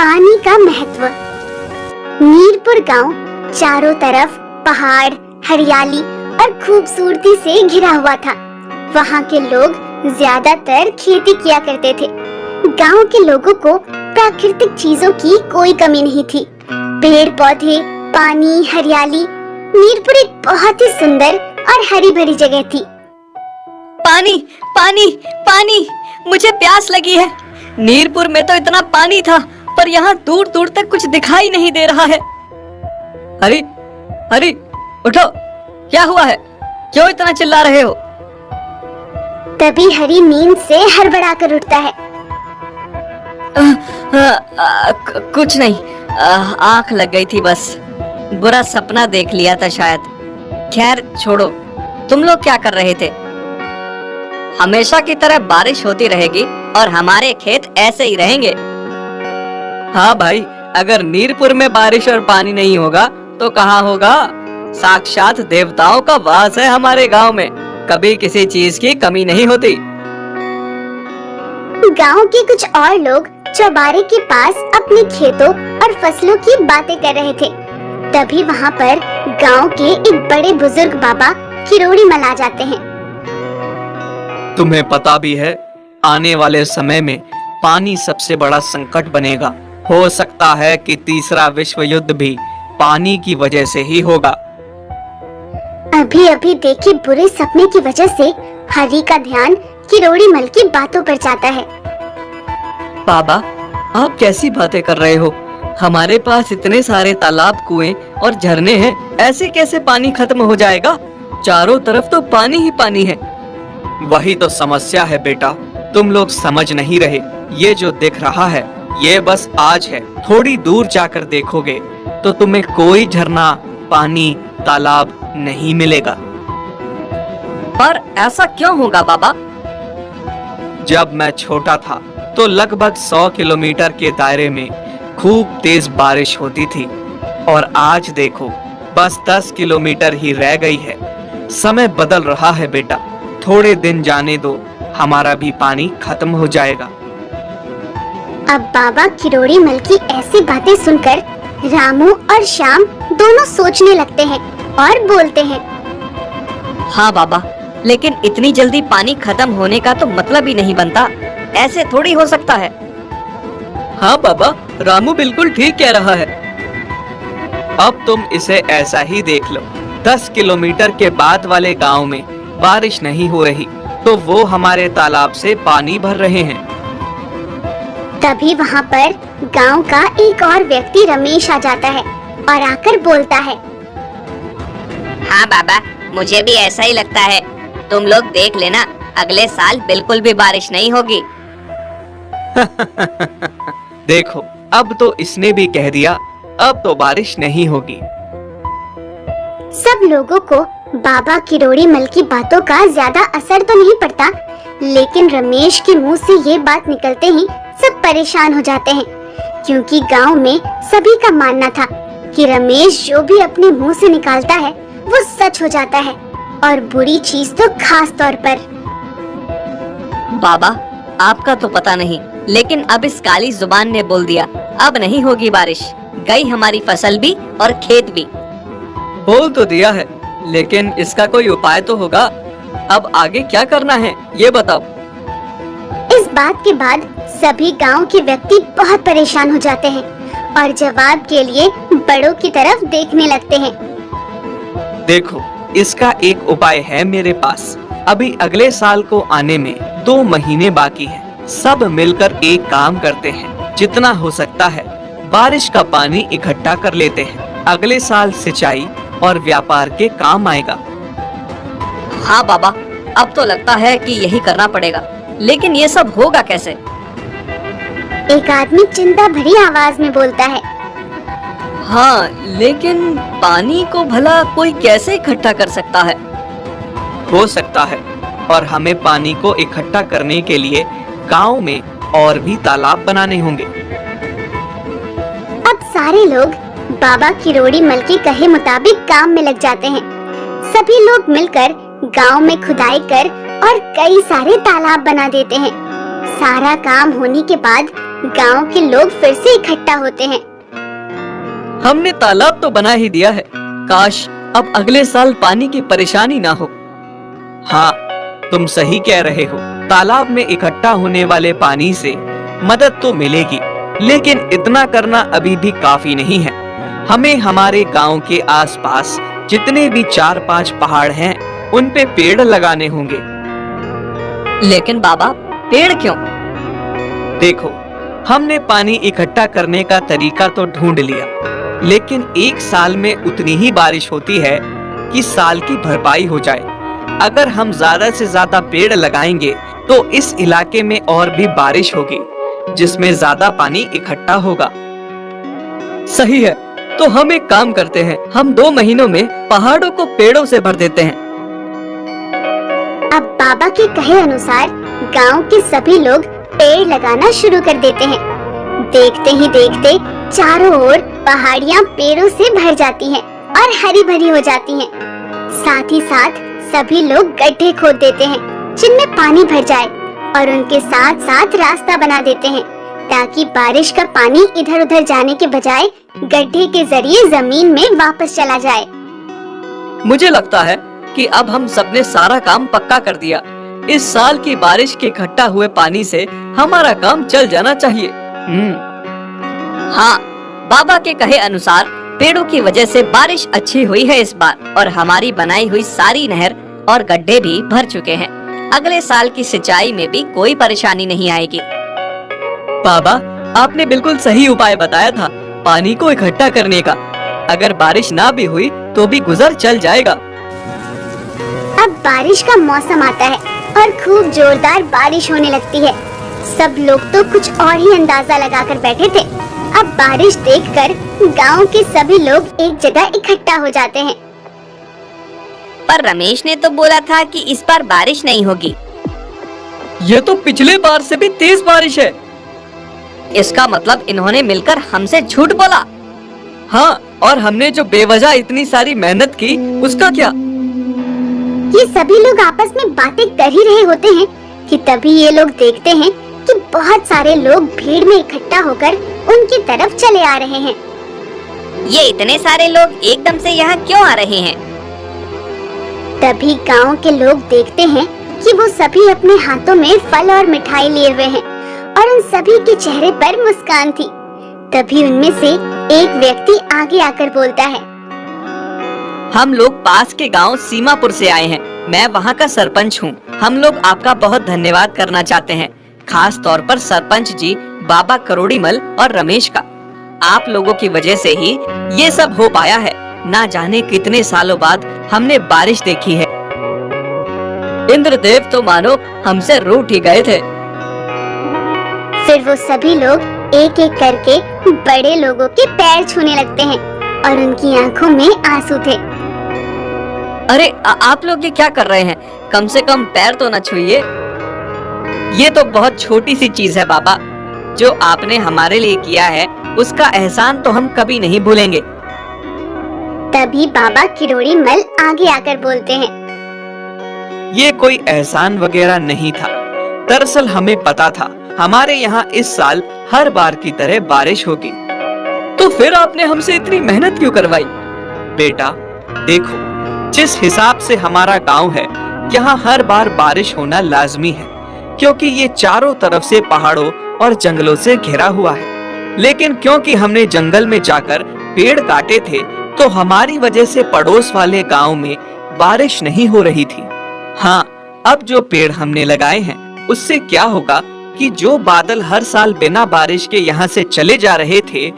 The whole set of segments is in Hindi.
पानी का महत्व। मीरपुर गांव चारों तरफ पहाड़, हरियाली और खूबसूरती से घिरा हुआ था। वहाँ के लोग ज्यादातर खेती किया करते थे। गांव के लोगों को प्राकृतिक चीजों की कोई कमी नहीं थी। पेड़ पौधे, पानी, हरियाली। मीरपुर एक बहुत ही सुंदर और हरी भरी जगह थी। पानी पानी पानी, मुझे प्यास लगी है। मीरपुर में तो इतना पानी था, पर यहाँ दूर दूर तक कुछ दिखाई नहीं दे रहा है। हरी हरी, उठो, क्या हुआ है? क्यों इतना चिल्ला रहे हो? तभी हरी नींद से हड़बड़ाकर उठता है। कुछ नहीं, आंख लग गई थी बस। बुरा सपना देख लिया था शायद। खैर छोड़ो, तुम लोग क्या कर रहे थे? हमेशा की तरह बारिश होती रहेगी और हमारे खेत ऐसे ही रहेंगे। हाँ भाई, अगर मीरपुर में बारिश और पानी नहीं होगा तो कहाँ होगा? साक्षात देवताओं का वास है हमारे गांव में। कभी किसी चीज की कमी नहीं होती। गांव के कुछ और लोग चौबारे के पास अपने खेतों और फसलों की बातें कर रहे थे। तभी वहाँ पर गांव के एक बड़े बुजुर्ग बाबा किरोड़ी मल आ जाते हैं। तुम्हें पता भी है, आने वाले समय में पानी सबसे बड़ा संकट बनेगा। हो सकता है कि तीसरा विश्व युद्ध भी पानी की वजह से ही होगा। अभी अभी देखे बुरे सपने की वजह से हरी का ध्यान किरोड़ी मल की बातों पर जाता है। बाबा, आप कैसी बातें कर रहे हो? हमारे पास इतने सारे तालाब, कुएं और झरने हैं, ऐसे कैसे पानी खत्म हो जाएगा? चारों तरफ तो पानी ही पानी है। वही तो समस्या है बेटा, तुम लोग समझ नहीं रहे। ये जो दिख रहा है ये बस आज है। थोड़ी दूर जाकर देखोगे तो तुम्हें कोई झरना, पानी, तालाब नहीं मिलेगा। पर ऐसा क्यों होगा बाबा? जब मैं छोटा था तो लगभग 100 किलोमीटर के दायरे में खूब तेज बारिश होती थी, और आज देखो बस 10 किलोमीटर ही रह गई है। समय बदल रहा है बेटा, थोड़े दिन जाने दो, हमारा भी पानी खत्म हो जाएगा। अब बाबा किरोड़ी मल की ऐसी बातें सुनकर रामू और श्याम दोनों सोचने लगते हैं और बोलते हैं। हाँ बाबा, लेकिन इतनी जल्दी पानी खत्म होने का तो मतलब ही नहीं बनता। ऐसे थोड़ी हो सकता है। हाँ बाबा, रामू बिल्कुल ठीक कह रहा है। अब तुम इसे ऐसा ही देख लो, 10 किलोमीटर के बाद वाले गांव में बारिश नहीं हो रही तो वो हमारे तालाब से पानी भर रहे हैं। तभी वहाँ पर गांव का एक और व्यक्ति रमेश आ जाता है और आकर बोलता है। हाँ बाबा, मुझे भी ऐसा ही लगता है। तुम लोग देख लेना, अगले साल बिल्कुल भी बारिश नहीं होगी। देखो, अब तो इसने भी कह दिया, अब तो बारिश नहीं होगी। सब लोगों को बाबा किरोड़ी मल की बातों का ज्यादा असर तो नहीं पड़ता, लेकिन रमेश के मुंह से ये बात निकलते ही सब परेशान हो जाते हैं, क्योंकि गांव में सभी का मानना था कि रमेश जो भी अपने मुंह से निकालता है वो सच हो जाता है, और बुरी चीज तो खास तौर पर। बाबा, आपका तो पता नहीं, लेकिन अब इस काली जुबान ने बोल दिया, अब नहीं होगी बारिश। गई हमारी फसल भी और खेत भी। बोल तो दिया है, लेकिन इसका कोई उपाय तो होगा। अब आगे क्या करना है ये बताओ। इस बात के बाद सभी गांव के व्यक्ति बहुत परेशान हो जाते हैं और जवाब के लिए बड़ों की तरफ देखने लगते हैं। देखो, इसका एक उपाय है मेरे पास। अभी अगले साल को आने में 2 महीने बाकी हैं। सब मिलकर एक काम करते हैं, जितना हो सकता है बारिश का पानी इकट्ठा कर लेते हैं। अगले साल सिंचाई और व्यापार के काम आएगा। हाँ बाबा, अब तो लगता है कि यही करना पड़ेगा, लेकिन ये सब होगा कैसे? एक आदमी चिंता भरी आवाज में बोलता है। हाँ, लेकिन पानी को भला कोई कैसे इकट्ठा कर सकता है? हो सकता है, और हमें पानी को इकट्ठा करने के लिए गांव में और भी तालाब बनाने होंगे। अब सारे लोग बाबा किरोड़ी मल के कहे मुताबिक काम में लग जाते हैं। सभी लोग मिलकर गांव में खुदाई कर और कई सारे तालाब बना देते हैं। सारा काम होने के बाद गांव के लोग फिर से इकट्ठा होते हैं। हमने तालाब तो बना ही दिया है, काश अब अगले साल पानी की परेशानी ना हो। हाँ, तुम सही कह रहे हो। तालाब में इकट्ठा होने वाले पानी से मदद तो मिलेगी, लेकिन इतना करना अभी भी काफी नहीं है। हमें हमारे गांव के आसपास जितने भी 4-5 पहाड़ हैं, उन पे पेड़ लगाने होंगे। लेकिन बाबा, पेड़ क्यों? देखो, हमने पानी इकट्ठा करने का तरीका तो ढूंढ लिया, लेकिन एक साल में उतनी ही बारिश होती है कि साल की भरपाई हो जाए। अगर हम ज्यादा से ज्यादा पेड़ लगाएंगे तो इस इलाके में और भी बारिश होगी, जिसमें ज्यादा पानी इकट्ठा होगा। सही है, तो हम एक काम करते हैं, हम 2 महीनों में पहाड़ों को पेड़ों से भर देते हैं। अब बाबा के कहे अनुसार गांव के सभी लोग पेड़ लगाना शुरू कर देते हैं। देखते ही देखते चारों ओर पहाड़ियाँ पेड़ों से भर जाती हैं और हरी भरी हो जाती हैं। साथ ही साथ सभी लोग गड्ढे खोद देते हैं जिनमें पानी भर जाए, और उनके साथ साथ रास्ता बना देते हैं ताकि बारिश का पानी इधर उधर जाने के बजाय गड्ढे के जरिए जमीन में वापस चला जाए। मुझे लगता है कि अब हम सबने सारा काम पक्का कर दिया। इस साल की बारिश के इकट्ठा हुए पानी से हमारा काम चल जाना चाहिए। हाँ, बाबा के कहे अनुसार पेड़ों की वजह से बारिश अच्छी हुई है इस बार, और हमारी बनाई हुई सारी नहर और गड्ढे भी भर चुके हैं। अगले साल की सिंचाई में भी कोई परेशानी नहीं आएगी। बाबा, आपने बिल्कुल सही उपाय बताया था पानी को इकट्ठा करने का। अगर बारिश ना भी हुई तो भी गुजर चल जाएगा। अब बारिश का मौसम आता है और खूब जोरदार बारिश होने लगती है। सब लोग तो कुछ और ही अंदाजा लगाकर बैठे थे। अब बारिश देखकर गांव के सभी लोग एक जगह इकट्ठा हो जाते हैं। पर रमेश ने तो बोला था कि इस बार बारिश नहीं होगी। ये तो पिछले बार से भी तेज बारिश है। इसका मतलब इन्होंने मिलकर हमसे झूठ बोला। हाँ, और हमने जो बेवजह इतनी सारी मेहनत की, उसका क्या? ये सभी लोग आपस में बातें कर ही रहे होते हैं कि तभी ये लोग देखते हैं कि बहुत सारे लोग भीड़ में इकट्ठा होकर उनकी तरफ चले आ रहे हैं। ये इतने सारे लोग एकदम से यहाँ क्यों आ रहे हैं? तभी गांव के लोग देखते हैं कि वो सभी अपने हाथों में फल और मिठाई लिए हुए हैं और उन सभी के चेहरे पर मुस्कान थी। तभी उनमें से एक व्यक्ति आगे आकर बोलता है, हम लोग पास के गांव सीमापुर से आए हैं। मैं वहां का सरपंच हूं। हम लोग आपका बहुत धन्यवाद करना चाहते हैं, खास तौर पर सरपंच जी, बाबा करोड़ीमल और रमेश का। आप लोगों की वजह से ही ये सब हो पाया है। ना जाने कितने सालों बाद हमने बारिश देखी है। इंद्रदेव तो मानो हमसे रूठ ही गए थे। फिर वो सभी लोग एक एक करके बड़े लोगों के पैर छूने लगते हैं और उनकी आंखों में आंसू थे। अरे आप लोग ये क्या कर रहे हैं? कम से कम पैर तो न छूइए। ये तो बहुत छोटी सी चीज है बाबा। जो आपने हमारे लिए किया है उसका एहसान तो हम कभी नहीं भूलेंगे। तभी बाबा किरोड़ीमल आगे आकर बोलते हैं, ये कोई एहसान वगैरह नहीं था। दरअसल हमें पता था हमारे यहाँ इस साल हर बार की तरह बारिश होगी। तो फिर आपने हमसे इतनी मेहनत क्यों करवाई? बेटा देखो, जिस हिसाब से हमारा गांव है, यहाँ हर बार बारिश होना लाजमी है, क्योंकि ये चारों तरफ से पहाड़ों और जंगलों से घिरा हुआ है। लेकिन क्योंकि हमने जंगल में जाकर पेड़ काटे थे, तो हमारी वजह से पड़ोस वाले गांव में बारिश नहीं हो रही थी। हाँ, अब जो पेड़ हमने लगाए हैं उससे क्या होगा कि जो बादल हर साल बिना बारिश के यहाँ से चले जा रहे थे,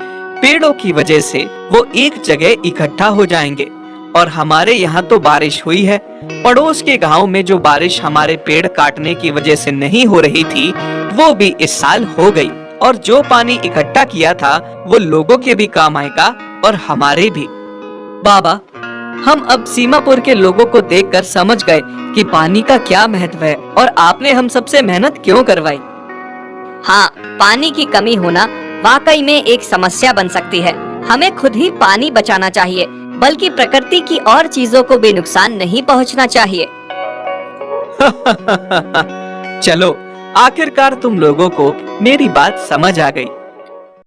पेड़ों की वजह से वो एक जगह इकट्ठा हो जाएंगे। और हमारे यहाँ तो बारिश हुई है, पड़ोस के गांव में जो बारिश हमारे पेड़ काटने की वजह से नहीं हो रही थी, वो भी इस साल हो गई। और जो पानी इकट्ठा किया था वो लोगों के भी काम आएगा और हमारे भी। बाबा, हम अब सीमापुर के लोगों को देखकर समझ गए कि पानी का क्या महत्व है और आपने हम सबसे मेहनत क्यों करवाई। हाँ, पानी की कमी होना वाकई में एक समस्या बन सकती है। हमें खुद ही पानी बचाना चाहिए, बल्कि प्रकृति की और चीजों को भी नुकसान नहीं पहुंचना चाहिए। चलो आखिरकार तुम लोगों को मेरी बात समझ आ गई।